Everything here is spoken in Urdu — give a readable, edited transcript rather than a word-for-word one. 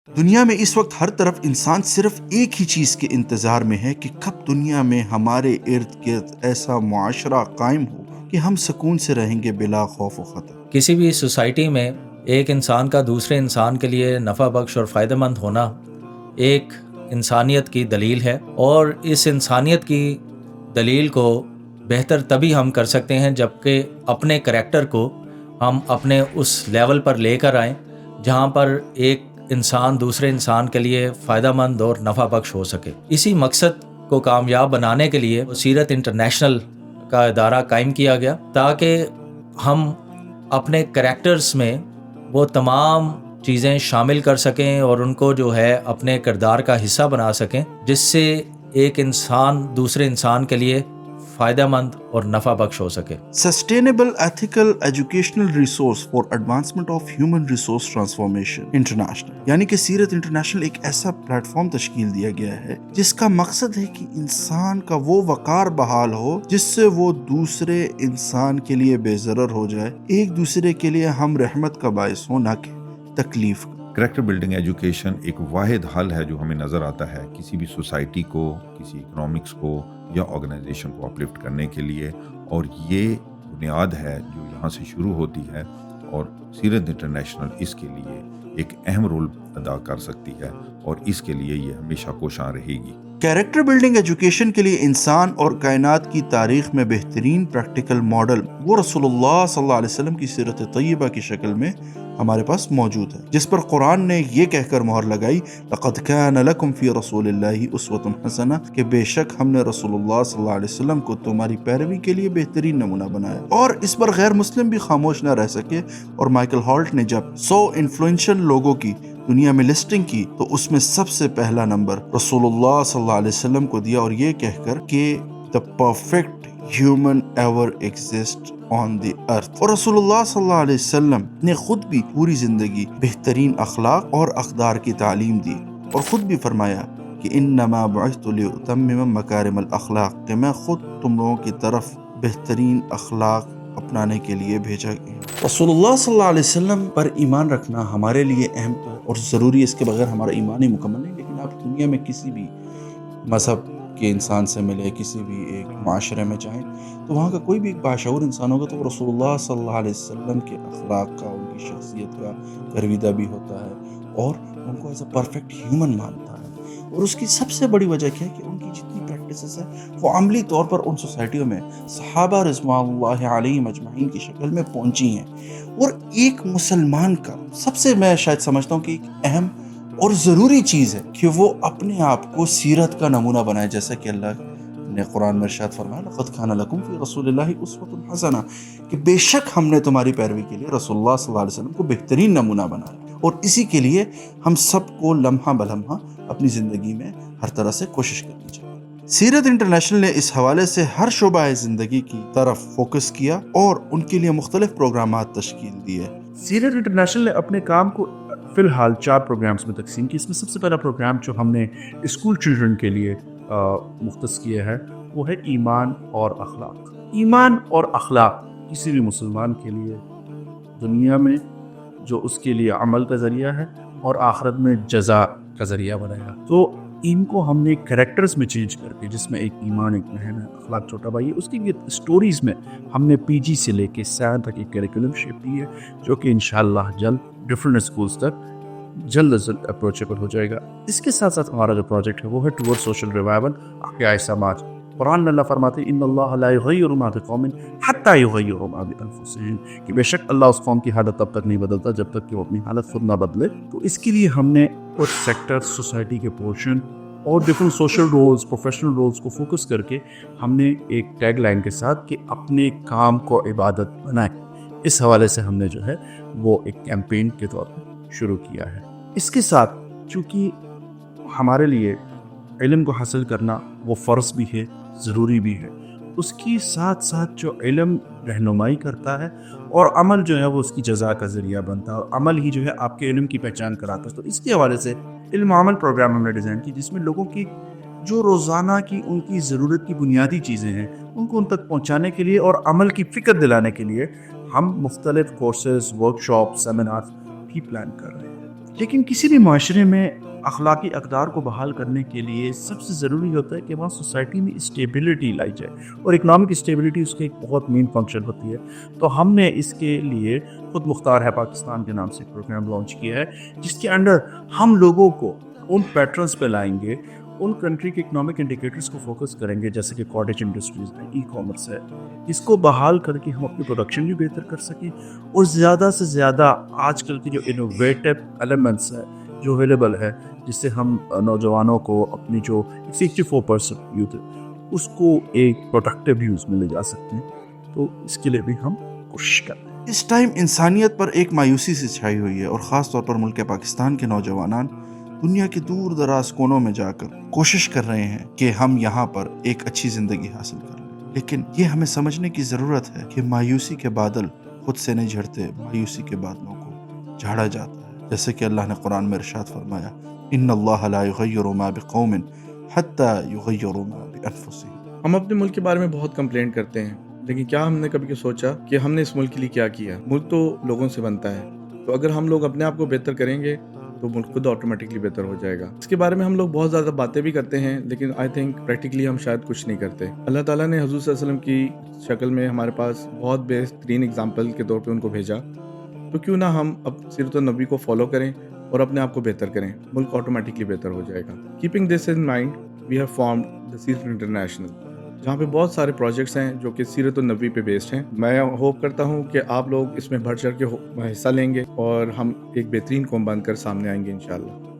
دنیا میں اس وقت ہر طرف انسان صرف ایک ہی چیز کے انتظار میں ہے کہ کب دنیا میں ہمارے ارد گرد ایسا معاشرہ قائم ہو کہ ہم سکون سے رہیں گے بلا خوف و خطر۔ کسی بھی سوسائٹی میں ایک انسان کا دوسرے انسان کے لیے نفع بخش اور فائدہ مند ہونا ایک انسانیت کی دلیل ہے، اور اس انسانیت کی دلیل کو بہتر تبھی ہم کر سکتے ہیں جبکہ اپنے کریکٹر کو ہم اپنے اس لیول پر لے کر آئیں جہاں پر ایک انسان دوسرے انسان کے لیے فائدہ مند اور نفع بخش ہو سکے۔ اسی مقصد کو کامیاب بنانے کے لیے سیرت انٹرنیشنل کا ادارہ قائم کیا گیا تاکہ ہم اپنے کریکٹرز میں وہ تمام چیزیں شامل کر سکیں اور ان کو جو ہے اپنے کردار کا حصہ بنا سکیں، جس سے ایک انسان دوسرے انسان کے لیے فائدہ مند اور نفع بخش ہو سکے۔ Sustainable ethical educational resource for advancement of human resource transformation international, یعنی کہ سیرت انٹرنیشنل ایک ایسا پلیٹ فارم تشکیل دیا گیا ہے جس کا مقصد ہے کہ انسان کا وہ وقار بحال ہو جس سے وہ دوسرے انسان کے لیے بے ضرر ہو جائے، ایک دوسرے کے لیے ہم رحمت کا باعث ہو نہ کہ تکلیف کا۔ کریکٹر بلڈنگ ایجوکیشن ایک واحد حل ہے جو ہمیں نظر آتا ہے کسی بھی سوسائٹی کو، کسی اکنامکس کو یا آرگنائزیشن کو اپلفٹ کرنے کے لیے، اور یہ بنیاد ہے جو یہاں سے شروع ہوتی ہے، اور سیرت انٹرنیشنل اس کے لیے ایک اہم رول ادا کر سکتی ہے، اور اس کے لیے یہ ہمیشہ کوشاں رہے گی۔ کیریکٹر بلڈنگ ایجوکیشن کے لیے انسان اور کائنات کی تاریخ میں بہترین پریکٹیکل ماڈل وہ رسول اللہ صلی اللہ علیہ وسلم کی سیرت طیبہ کی شکل میں ہمارے پاس موجود ہے، جس پر قرآن نے یہ کہہ کر مہر لگائی لقد کان لکم فی رسول اللہ اسوۃ حسنہ، کہ بے شک ہم نے رسول اللہ صلی اللہ علیہ وسلم کو تمہاری پیروی کے لیے بہترین نمونہ بنایا۔ اور اس پر غیر مسلم بھی خاموش نہ رہ سکے، اور مائیکل ہالٹ نے جب 100 انفلوئنشل لوگوں کی دنیا میں لسٹنگ کی تو اس میں سب سے پہلا نمبر رسول اللہ صلی اللہ علیہ وسلم کو دیا، اور یہ کہہ کر کہ the perfect human ever exist on the earth۔ اور رسول اللہ صلی اللہ علیہ وسلم نے خود بھی پوری زندگی بہترین اخلاق اور اقدار کی تعلیم دی، اور خود بھی فرمایا کہ انما بعثت لاتمم مکارم الاخلاق، کہ میں خود تم لوگوں کی طرف بہترین اخلاق اپنانے کے لیے بھیجا گیا۔ رسول اللہ صلی اللہ علیہ وسلم پر ایمان رکھنا ہمارے لیے اہم اور ضروری ہے، اس کے بغیر ہمارا ایمان ہی مکمل نہیں۔ لیکن آپ دنیا میں کسی بھی مذہب کے انسان سے ملے، کسی بھی ایک معاشرے میں جائیں تو وہاں کا کوئی بھی ایک باشعور انسان ہوگا تو وہ رسول اللہ صلی اللہ علیہ وسلم کے اخلاق کا، ان کی شخصیت کا گرویدہ بھی ہوتا ہے، اور ان کو ایز اے پرفیکٹ ہیومن مانتا ہے۔ اور اس کی سب سے بڑی وجہ کیا ہے کہ ان کی جتنی پریکٹسز ہیں وہ عملی طور پر ان سوسائٹیوں میں صحابہ رضوان اللہ علیہم اجمعین کی شکل میں پہنچی ہیں۔ اور ایک مسلمان کا سب سے، میں شاید سمجھتا ہوں کہ ایک اہم اور ضروری چیز ہے کہ وہ اپنے آپ کو سیرت کا نمونہ بنائے، جیسا کہ اللہ نے قرآن میں ارشاد فرمایا لقد کان لکم فی رسول اللہ اسوۃ حسنہ، کہ بے شک ہم نے تمہاری پیروی کے لیے رسول اللہ صلی اللہ علیہ وسلم کو بہترین نمونہ بنایا، اور اسی کے لیے ہم سب کو لمحہ بلمحہ اپنی زندگی میں ہر طرح سے کوشش کرنی چاہیے۔ سیرت انٹرنیشنل نے اس حوالے سے ہر شعبہ زندگی کی طرف فوکس کیا اور ان کے لیے مختلف پروگرامات تشکیل دیے۔ سیرت انٹرنیشنل نے اپنے کام کو فی الحال 4 پروگرامز میں تقسیم کی۔ اس میں سب سے پہلا پروگرام جو ہم نے اسکول چلڈرن کے لیے مختص کیا ہے وہ ہے ایمان اور اخلاق۔ ایمان اور اخلاق کسی بھی مسلمان کے لیے دنیا میں جو اس کے لیے عمل کا ذریعہ ہے اور آخرت میں جزا کا ذریعہ بنائے گا، تو ان کو ہم نے کریکٹرز میں چینج کر کے، جس میں ایک ایمان، ایک بہن ہے، اخلاق چھوٹا بھائی ہے، اس کی اسٹوریز میں ہم نے پی جی سے لے کے 7 تک ایک کریکولم شیپ دی ہے، جو کہ انشاءاللہ جلد ڈفرینٹ اسکولز تک جلد از جلد اپروچیبل ہو جائے گا۔ اس کے ساتھ ساتھ ہمارا جو پروجیکٹ ہے وہ ہے ٹورڈ سوشل ریوائول، احیاء سماج۔ قرآن میں اللہ فرماتے ہیں ان اللہ لا یغیر ما بقوم حتی یغیروا ما بانفسہم، کہ بے شک اللہ اس قوم کی حالت تب تک نہیں بدلتا جب تک کہ وہ اپنی حالت خود نہ بدلے۔ تو اس کے لیے ہم نے کچھ سیکٹر، سوسائٹی کے پورشن اور different social roles, professional roles کو فوکس کر کے ہم نے ایک ٹیگ لائن کے ساتھ کہ اپنے کام کو عبادت بنائیں، اس حوالے سے ہم نے جو ہے وہ ایک کیمپین کے طور پر شروع کیا ہے۔ اس کے ساتھ چونکہ ہمارے لیے علم کو حاصل کرنا وہ فرض بھی ہے، ضروری بھی ہے، اس کی ساتھ ساتھ جو علم رہنمائی کرتا ہے اور عمل جو ہے وہ اس کی جزا کا ذریعہ بنتا ہے، اور عمل ہی جو ہے آپ کے علم کی پہچان کراتا ہے۔ تو اس کے حوالے سے علم عمل پروگرام ہم نے ڈیزائن کی، جس میں لوگوں کی جو روزانہ کی ان کی ضرورت کی بنیادی چیزیں ہیں ان کو ان تک پہنچانے کے لیے اور عمل کی فکر دلانے کے لیے ہم مختلف کورسز، ورکشاپ، سیمینار بھی پلان کر رہے ہیں۔ لیکن کسی بھی معاشرے میں اخلاقی اقدار کو بحال کرنے کے لیے سب سے ضروری ہوتا ہے کہ وہاں سوسائٹی میں اسٹیبلٹی لائی جائے، اور اکنامک اسٹیبلٹی اس کی ایک بہت مین فنکشن ہوتی ہے۔ تو ہم نے اس کے لیے خود مختار ہے پاکستان کے نام سے ایک پروگرام لانچ کیا ہے، جس کے انڈر ہم لوگوں کو ان پیٹرنز پہ لائیں گے، ان کنٹری کے اکنامک انڈیکیٹرز کو فوکس کریں گے، جیسے کہ کاٹیج انڈسٹریز ہے، ای کامرس ہے، اس کو بحال کر کے ہم اپنی پروڈکشن بھی بہتر کر سکیں، اور زیادہ سے زیادہ آج کل کی جو انوویٹو ایلیمنٹس ہے جو اویلیبل ہے، جس سے ہم نوجوانوں کو اپنی جو 64% یوتھ اس کو ایک پروڈکٹیو یوز میں لے جا سکتے ہیں، تو اس کے لیے بھی ہم کوشش کرتے ہیں۔ اس ٹائم انسانیت پر ایک مایوسی سے چھائی ہوئی ہے، اور خاص طور پر ملک پاکستان کے نوجوانان دنیا کے دور دراز کونوں میں جا کر کوشش کر رہے ہیں کہ ہم یہاں پر ایک اچھی زندگی حاصل کر لیں، لیکن یہ ہمیں سمجھنے کی ضرورت ہے کہ مایوسی کے بادل خود سے نہیں جھڑتے، مایوسی کے بادلوں کو جھاڑا جاتا ہے، جیسے کہ اللہ نے قرآن میں ارشاد فرمایا، ان اللہ لا یغیر ما بقوم حتی یغیروا ما بانفسهم۔ ہم اپنے ملک کے بارے میں بہت کمپلین کرتے ہیں، لیکن کیا ہم نے کبھی سوچا کہ ہم نے اس ملک کے لیے کیا کیا؟ ملک تو لوگوں سے بنتا ہے، تو اگر ہم لوگ اپنے آپ کو بہتر کریں گے تو ملک خود آٹومیٹکلی بہتر ہو جائے گا۔ اس کے بارے میں ہم لوگ بہت زیادہ باتیں بھی کرتے ہیں، لیکن آئی تھنک پریکٹیکلی ہم شاید کچھ نہیں کرتے۔ اللہ تعالیٰ نے حضور صلی اللہ علیہ وسلم کی شکل میں ہمارے پاس بہت بہترین اگزامپل کے طور پہ ان کو بھیجا، تو کیوں نہ ہم اب سیرت النبی کو فالو کریں اور اپنے آپ کو بہتر کریں، ملک آٹومیٹکلی بہتر ہو جائے گا۔ Keeping this in mind we have formed the Seerat International, جہاں پہ بہت سارے پروجیکٹس ہیں جو کہ سیرت النبی پہ بیسڈ ہیں۔ میں ہوپ کرتا ہوں کہ آپ لوگ اس میں بڑھ چڑھ کے حصہ لیں گے اور ہم ایک بہترین قوم بن کر سامنے آئیں گے انشاءاللہ۔